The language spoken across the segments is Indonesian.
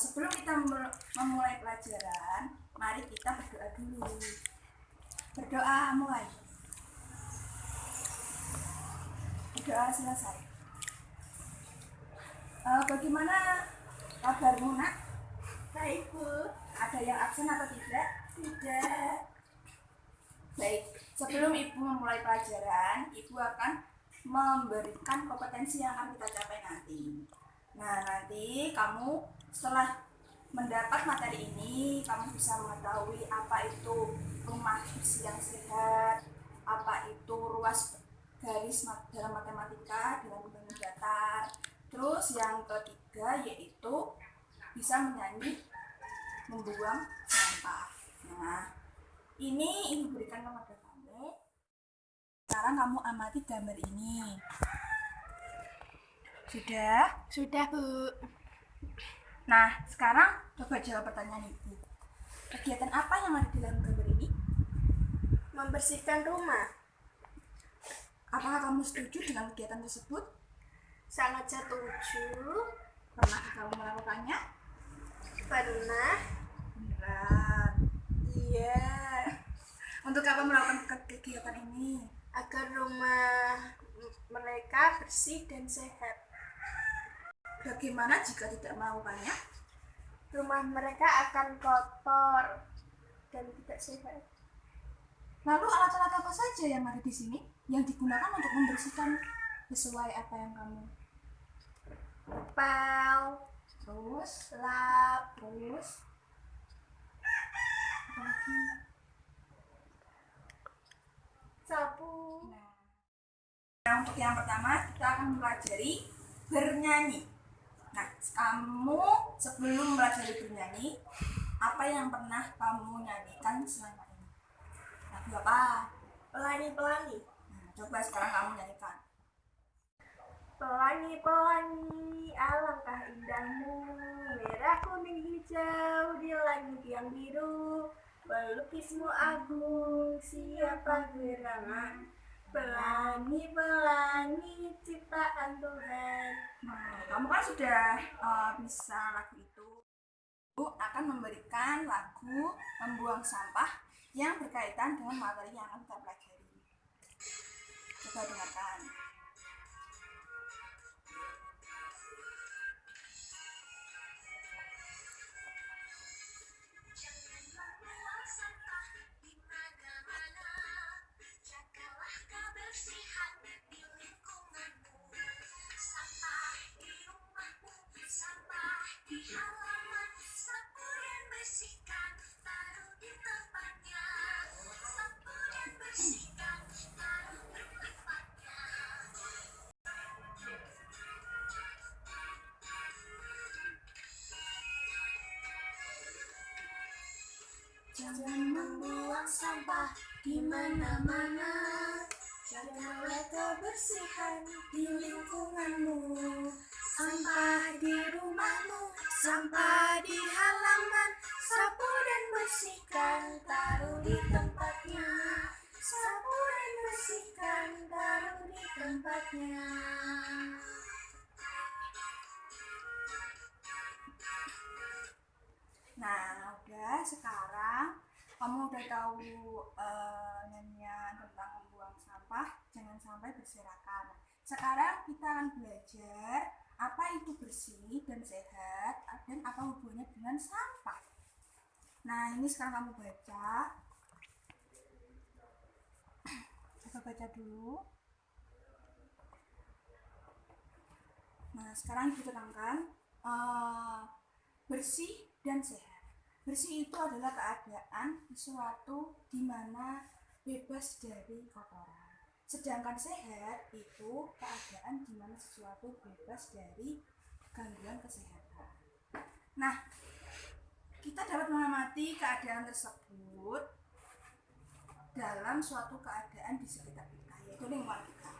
Sebelum kita memulai pelajaran, mari kita berdoa dulu. Berdoa mulai. Berdoa selesai. Bagaimana kabarmu, Nak? Baik, Bu. Ada yang absen atau tidak? Tidak. Baik, sebelum Ibu memulai pelajaran, Ibu akan memberikan kompetensi yang akan kita capai nanti. Nah, nanti kamu setelah mendapat materi ini, kamu bisa mengetahui apa itu rumah bersih yang sehat, apa itu ruas garis dalam matematika dengan bentuk datar. Terus yang ketiga yaitu bisa menyanyi membuang sampah. Nah, ini Ibu berikan kepada kamu. Sekarang kamu amati gambar ini. Sudah? Sudah, Bu. Nah, sekarang coba jawab pertanyaan Ibu. Kegiatan apa yang ada di dalam gambar ini? Membersihkan rumah. Apakah kamu setuju dengan kegiatan tersebut? Sangat setuju. Pernah kamu melakukannya? Pernah. Beneran. Iya. Untuk apa melakukan kegiatan ini? Agar rumah mereka bersih dan sehat. Bagaimana jika tidak melakukannya? Rumah mereka akan kotor dan tidak sehat. Lalu alat-alat apa saja yang ada di sini yang digunakan untuk membersihkan sesuai apa yang kamu? Pel, Terus, lap, terus, apa lagi? sapu. Nah, untuk yang pertama kita akan mempelajari bernyanyi. Nah, kamu sebelum belajar bernyanyi, apa yang pernah kamu nyanyikan selama ini? Lagu apa? Pelangi-pelangi. Nah, coba sekarang kamu nyanyikan. Pelangi-pelangi, alangkah indahmu, merah, kuning, hijau di langit yang biru. Pelukismu agung, siapa gerangan? Pelangi-pelangi, ciptaan Tuhan. Nah, kamu kan sudah bisa lagu itu. Ibu akan memberikan lagu membuang sampah yang berkaitan dengan materi yang akan kita pelajari. Coba dengarkan. Jangan membuang sampah di mana-mana. Jagalah kebersihan di lingkunganmu. Sampah di rumahmu, sampah di halaman. Sapu dan bersihkan, taruh di tempatnya. Sapu dan bersihkan, taruh di tempatnya. Nah, udah sekarang kamu udah tahu nyanyian tentang membuang sampah, jangan sampai berserakan. Sekarang kita akan belajar apa itu bersih dan sehat dan apa hubungannya dengan sampah. Nah, ini sekarang kamu baca. Coba baca dulu. Nah, sekarang kita terangkan bersih dan sehat. Bersih itu adalah keadaan sesuatu di mana bebas dari kotoran. Sedangkan sehat itu keadaan di mana sesuatu bebas dari gangguan kesehatan. Nah, kita dapat mengamati keadaan tersebut dalam suatu keadaan di sekitar kita, yaitu lingkungan kita.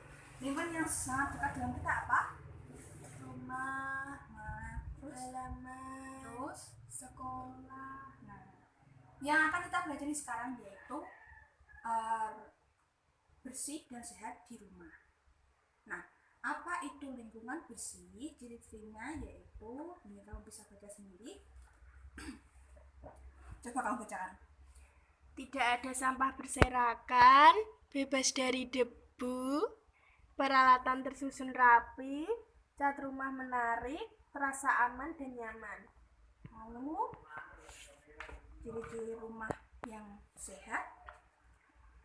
Lingkungan yang sangat dekat dengan kita apa? Rumah, Terus, halaman, terus sekolah. Nah, yang akan kita pelajari sekarang yaitu bersih dan sehat di rumah. Nah, apa itu lingkungan bersih? Ciri-cirinya yaitu, ini kamu bisa baca sendiri, Coba kamu bacakan. Tidak ada sampah berserakan, bebas dari debu, peralatan tersusun rapi, cat rumah menarik, terasa aman dan nyaman. Lalu ciri-ciri rumah yang sehat.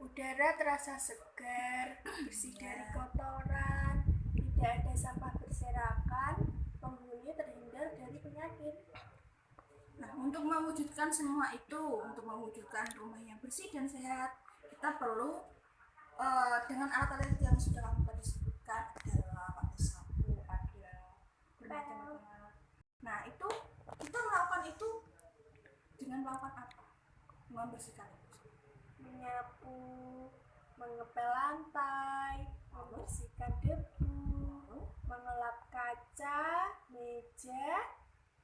Udara terasa segar, bersih dari kotoran, tidak ada sampah berserakan, penghuni terhindar dari penyakit. Nah, untuk mewujudkan semua itu, untuk mewujudkan rumah yang bersih dan sehat, kita perlu dengan alat-alat yang sudah kamu tadi sebutkan, ada sapu, ada bermacam-macam alat. Nah, itu kita melakukan itu dengan melakukan apa? Membersihkan itu. Menyapu, mengepel lantai, membersihkan debu, mengelap kaca, meja,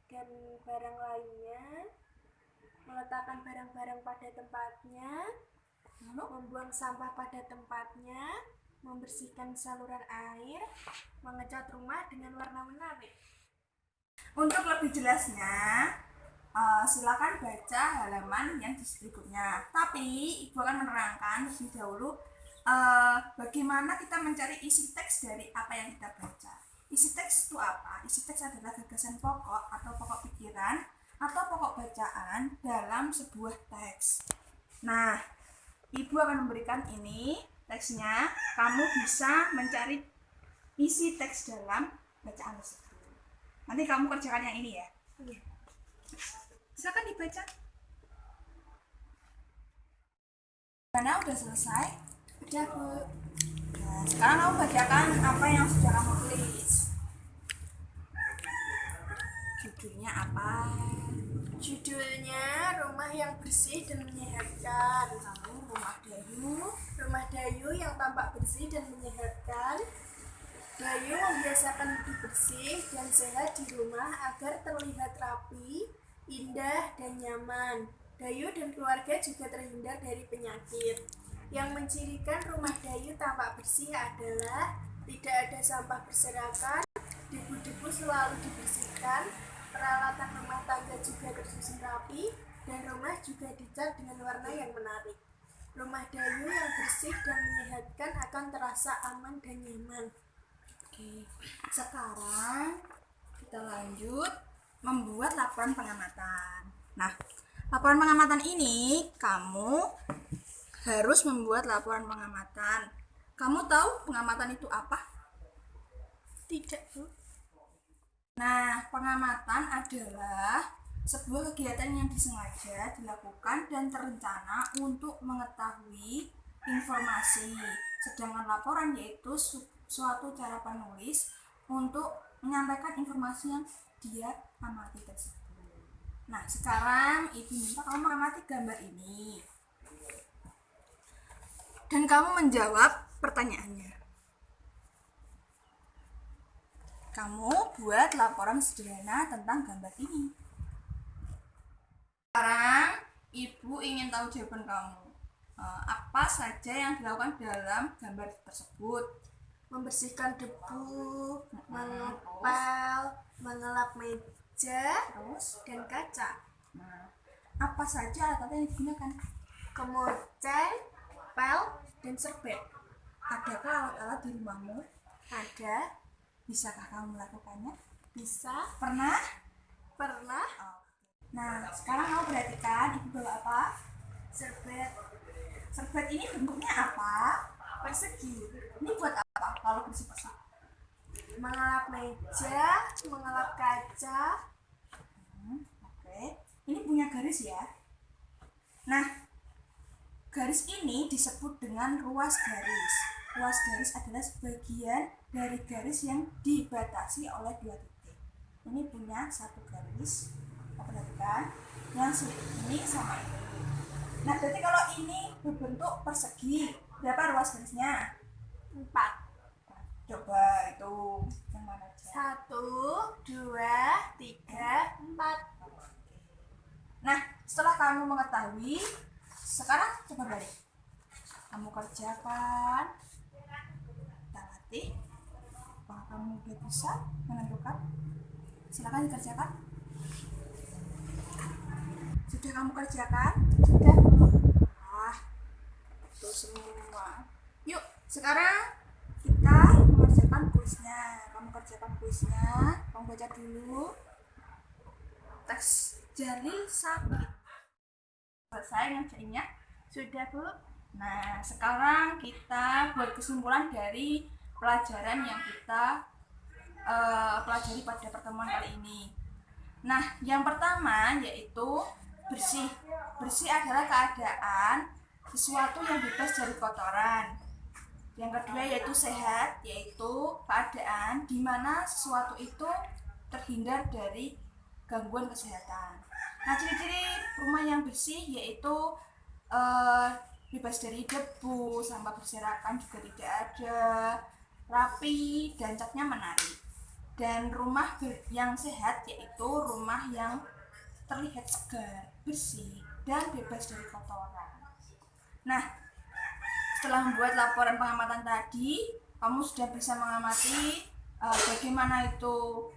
dan barang lainnya, meletakkan barang-barang pada tempatnya, Lalu membuang sampah pada tempatnya, membersihkan saluran air, mengecat rumah dengan warna menarik. untuk lebih jelasnya, silakan baca halaman yang berikutnya. Tapi Ibu akan menerangkan lebih dahulu bagaimana kita mencari isi teks dari apa yang kita baca. Isi teks itu apa? Isi teks adalah gagasan pokok atau pokok pikiran atau pokok bacaan dalam sebuah teks. Nah, Ibu akan memberikan ini teksnya. Kamu bisa mencari isi teks dalam bacaan tersebut. Nanti kamu kerjakan yang ini ya. Silakan dibaca. Karena udah selesai. Udah, Bu. Nah, sekarang kamu bacakan apa yang sudah kamu tulis. Judulnya apa? Judulnya Rumah yang Bersih dan Menyehatkan. Lalu rumah Dayu. Rumah Dayu yang tampak bersih dan menyehatkan. Dayu membiasakan hidup bersih dan sehat di rumah agar terlihat rapi, indah, dan nyaman. Dayu dan keluarga juga terhindar dari penyakit. Yang mencirikan rumah Dayu tampak bersih adalah tidak ada sampah berserakan, debu-debu selalu dibersihkan, peralatan rumah tangga juga tersusun rapi, dan rumah juga dicat dengan warna yang menarik. Rumah Dayu yang bersih dan menyehatkan akan terasa aman dan nyaman. Oke, sekarang kita lanjut membuat laporan pengamatan. Nah, laporan pengamatan ini kamu harus membuat laporan pengamatan. Kamu tahu pengamatan itu apa? Tidak, Bu. Nah, pengamatan adalah sebuah kegiatan yang disengaja dilakukan dan terencana untuk mengetahui informasi. Sedangkan laporan yaitu suatu cara penulis untuk menyampaikan informasi yang dia amati tersebut. Nah, sekarang Ibu minta kamu mengamati gambar ini. Dan kamu menjawab pertanyaannya. Kamu buat laporan sederhana tentang gambar ini. Sekarang Ibu ingin tahu jawaban kamu. Apa saja yang dilakukan dalam gambar tersebut? Membersihkan debu, mengepel, mengelap meja, Terus, dan kaca. nah, apa saja alat yang digunakan? Kemoceng, pel, dan serbet. Adakah alat-alat di rumahmu? Ada, Bisakah kamu melakukannya? bisa, Pernah? pernah, Nah, sekarang kamu perhatikan Ibu bawa apa? serbet, Serbet ini bentuknya apa? persegi, Ini buat apa kalau bersih-bersih? mengelap meja, mengelap kaca, Oke, ini punya garis ya. Nah, garis ini disebut dengan ruas garis. Ruas garis adalah sebagian dari garis yang dibatasi oleh dua titik. Ini punya satu garis, perhatikan, yang ini sama ini. Nah, berarti kalau ini berbentuk persegi, berapa ruas garisnya? 4. Coba itu yang mana aja? 1, 2, 3, 4. Nah, setelah kamu mengetahui, sekarang coba balik. Kamu kerjakan, kita latih. Apakah kamu udah bisa menentukan? Silakan dikerjakan. Sudah kamu kerjakan? Sudah, Bu. Ah, itu semua. Yuk, sekarang kita mengerjakan kuisnya. Kamu kerjakan kuisnya. Kamu baca dulu. Teks Jalil sakit. Selesai ngerjainnya? Sudah, Bu. Nah, sekarang kita buat kesimpulan dari pelajaran yang kita pelajari pada pertemuan kali ini. Nah, yang pertama yaitu bersih. Bersih adalah keadaan sesuatu yang bebas dari kotoran. Yang kedua yaitu sehat, yaitu keadaan di mana sesuatu itu terhindar dari gangguan kesehatan. Nah, ciri-ciri rumah yang bersih yaitu bebas dari debu, sampah berserakan juga tidak ada, rapi, dan catnya menarik. Dan rumah yang sehat yaitu rumah yang terlihat segar, bersih, dan bebas dari kotoran. Nah, setelah membuat laporan pengamatan tadi, kamu sudah bisa mengamati bagaimana itu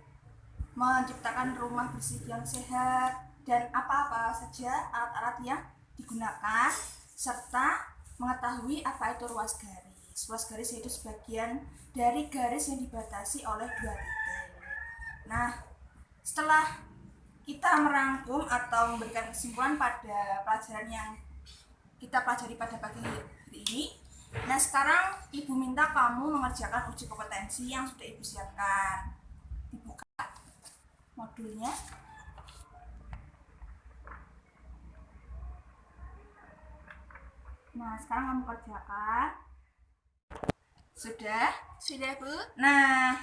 menciptakan rumah bersih yang sehat dan apa-apa saja alat-alat yang digunakan, serta mengetahui apa itu ruas garis. Ruas garis yaitu sebagian dari garis yang dibatasi oleh dua titik. Nah, setelah kita merangkum atau memberikan kesimpulan pada pelajaran yang kita pelajari pada pagi hari ini, nah sekarang Ibu minta kamu mengerjakan uji kompetensi yang sudah Ibu siapkan. Dibuka modulnya. Nah, sekarang kamu kerjakan. Sudah? Sudah, Bu. Nah,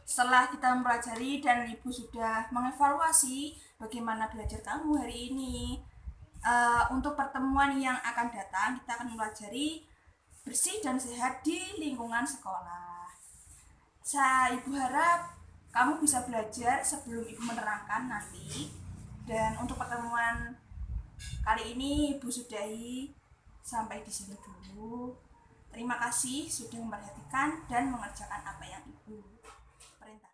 setelah kita mempelajari dan Ibu sudah mengevaluasi bagaimana belajar kamu hari ini, untuk pertemuan yang akan datang kita akan mempelajari bersih dan sehat di lingkungan sekolah. Ibu harap kamu bisa belajar sebelum Ibu menerangkan nanti. Dan untuk pertemuan kali ini Ibu sudahi sampai di sini dulu. Terima kasih sudah memperhatikan dan mengerjakan apa yang Ibu perintah.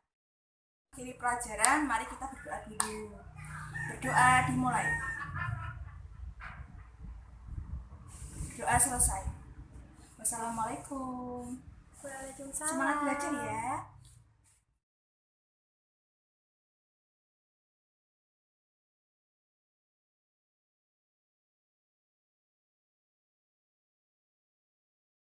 Akhiri pelajaran, mari kita berdoa dulu. Berdoa dimulai. Doa selesai. Wassalamualaikum. Waalaikumsalam. Semangat belajar ya.